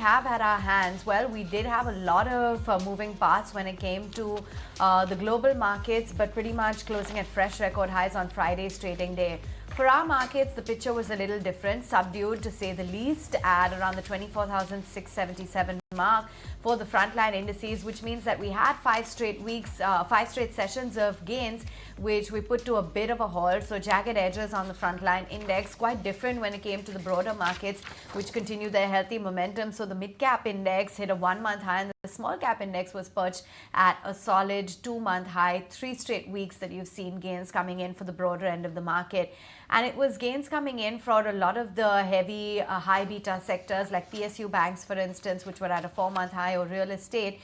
have at our hands? Well, we did have a lot of moving parts when it came to the global markets, but pretty much closing at fresh record highs on Friday's trading day. For our markets, the picture was a little different, subdued to say the least, at around the 24,677 mark for the frontline indices, which means that we had 5 straight sessions of gains, which we put to a bit of a halt. So jagged edges on the frontline index, quite different when it came to the broader markets, which continued their healthy momentum. So the mid-cap index hit a 1-month high, and the small cap index was perched at a solid 2-month high. 3 straight weeks that you've seen gains coming in for the broader end of the market. And it was gains coming in for a lot of the heavy high beta sectors like PSU banks, for instance, which were at a 4-month high, or real estate.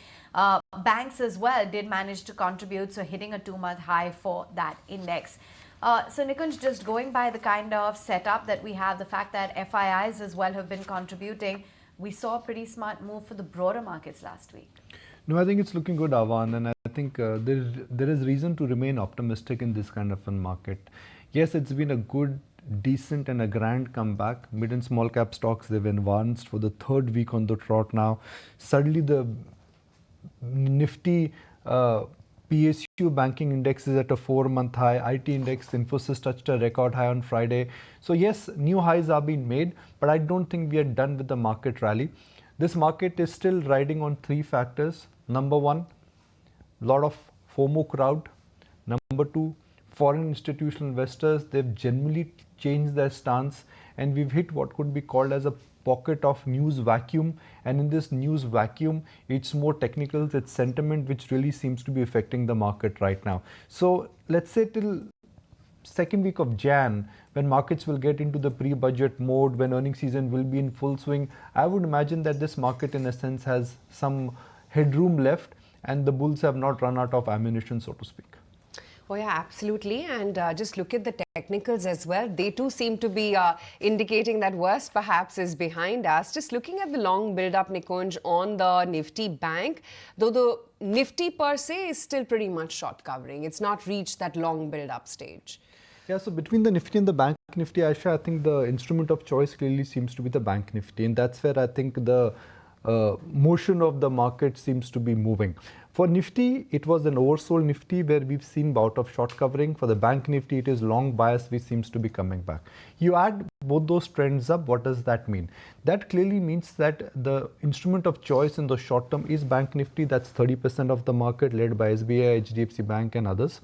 Banks as well did manage to contribute, so hitting a 2-month high for that index. So Nikunj, just going by the kind of setup that we have, the fact that FIIs as well have been contributing, we saw a pretty smart move for the broader markets last week. No, I think it's looking good, Avan, and I think there is reason to remain optimistic in this kind of a market. Yes, it's been a good, decent and a grand comeback. Mid and small cap stocks, they've advanced for the 3rd week on the trot now. Suddenly the nifty PSU banking index is at a 4-month high. IT index, Infosys touched a record high on Friday. So yes, new highs are being made, but I don't think we are done with the market rally. This market is still riding on 3 factors. Number 1, lot of FOMO crowd. Number 2, foreign institutional investors, they've generally changed their stance, and we've hit what could be called as a pocket of news vacuum. And in this news vacuum, it's more technicals, it's sentiment which really seems to be affecting the market right now. So let's say till 2nd week of Jan, when markets will get into the pre-budget mode, when earnings season will be in full swing, I would imagine that this market in a sense has some headroom left, and the bulls have not run out of ammunition, so to speak. Oh yeah, absolutely. And just look at the technicals as well. They too seem to be indicating that worst perhaps is behind us. Just looking at the long build-up, Nikunj, on the Nifty bank, though the Nifty per se is still pretty much short covering. It's not reached that long build-up stage. Yeah, so between the Nifty and the Bank Nifty, Aisha, I think the instrument of choice clearly seems to be the Bank Nifty. And that's where I think the motion of the market seems to be moving. For Nifty, it was an oversold Nifty where we've seen bout of short covering. For the Bank Nifty, it is long bias which seems to be coming back. You add both those trends up, what does that mean? That clearly means that the instrument of choice in the short term is Bank Nifty. That's 30% of the market, led by SBI, HDFC Bank and others.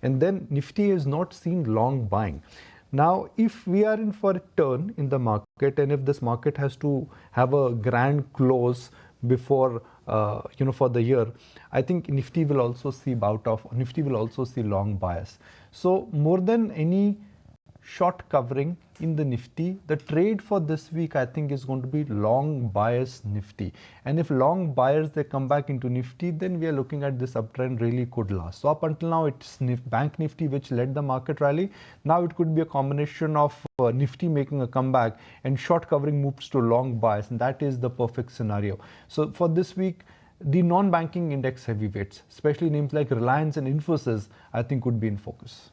And then Nifty has not seen long buying. Now, if we are in for a turn in the market, and if this market has to have a grand close before for the year, I think Nifty will also see long bias. So more than any short covering in the Nifty, the trade for this week I think is going to be long bias Nifty. And if long buyers they come back into Nifty, then we are looking at this uptrend really could last. So up until now it's Bank Nifty which led the market rally. Now it could be a combination of Nifty making a comeback and short covering moves to long bias, and that is the perfect scenario. So for this week, the non-banking index heavyweights, especially names like Reliance and Infosys, I think would be in focus.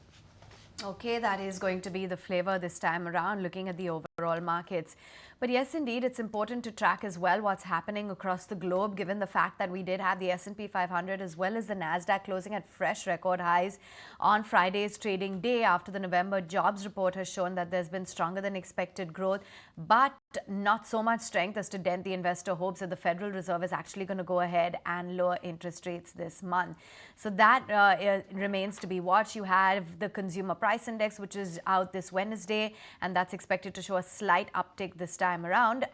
Okay, that is going to be the flavor this time around, looking at the overall markets. But yes, indeed, it's important to track as well what's happening across the globe, given the fact that we did have the S&P 500 as well as the Nasdaq closing at fresh record highs on Friday's trading day after the November jobs report has shown that there's been stronger than expected growth, but not so much strength as to dent the investor hopes that the Federal Reserve is actually going to go ahead and lower interest rates this month. So that remains to be watched. You have the consumer price index, which is out this Wednesday, and that's expected to show a slight uptick this time around.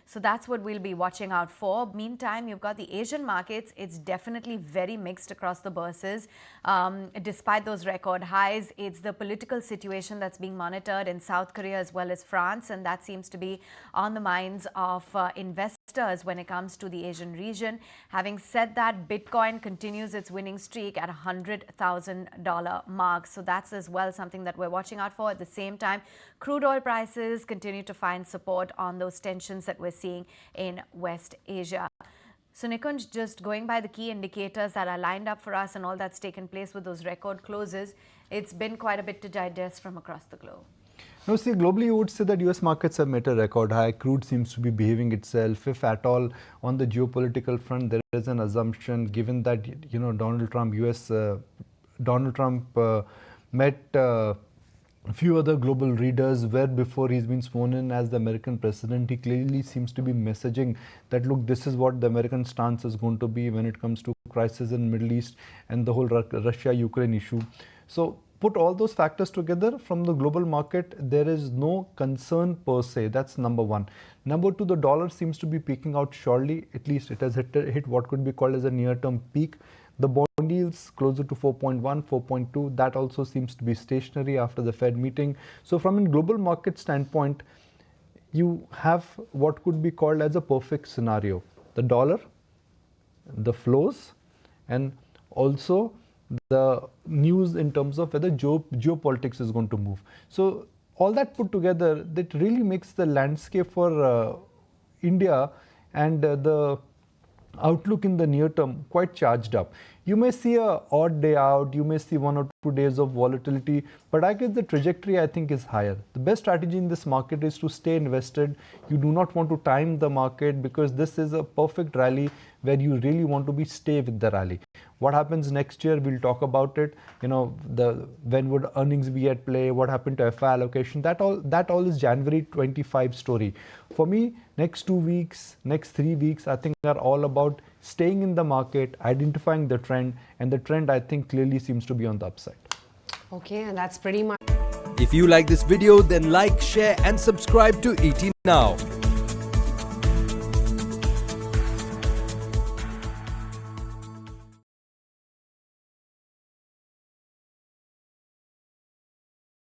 So that's what we'll be watching out for. Meantime, you've got the Asian markets. It's definitely very mixed across the bourses. Despite those record highs, it's the political situation that's being monitored in South Korea as well as France, and that seems to be on the minds of investors when it comes to the Asian region. Having said that, Bitcoin continues its winning streak at $100,000 mark. So that's as well something that we're watching out for. At the same time, crude oil prices continue to find support on those tensions that we're seeing in West Asia. So Nikunj, just going by the key indicators that are lined up for us and all that's taken place with those record closes, it's been quite a bit to digest from across the globe. Now, see, globally, you would say that US markets have met a record high. Crude seems to be behaving itself. If at all, on the geopolitical front, there is an assumption, given that, you know, Donald Trump met a few other global leaders where before he's been sworn in as the American president, he clearly seems to be messaging that, look, this is what the American stance is going to be when it comes to crisis in Middle East and the whole Russia-Ukraine issue. So put all those factors together, from the global market, there is no concern per se. That's number one. Number two, the dollar seems to be peaking out surely. At least it has hit what could be called as a near-term peak. The bond yields closer to 4.1, 4.2. That also seems to be stationary after the Fed meeting. So from a global market standpoint, you have what could be called as a perfect scenario. The dollar, the flows, and also the news in terms of whether geopolitics is going to move. So all that put together, that really makes the landscape for India and the outlook in the near term quite charged up. You may see a odd day out, you may see 1 or 2 days of volatility, but I guess the trajectory, I think, is higher. The best strategy in this market is to stay invested. You do not want to time the market, because this is a perfect rally where you really want to stay with the rally. What happens next year, we'll talk about it. You know, when would earnings be at play, what happened to FI allocation, that all is January 25 story. For me, next 2 weeks, next 3 weeks, I think are all about staying in the market, identifying the trend, and the trend, I think, clearly seems to be on the upside. Okay, and that's pretty much. If you like this video, then like, share and subscribe to ET Now.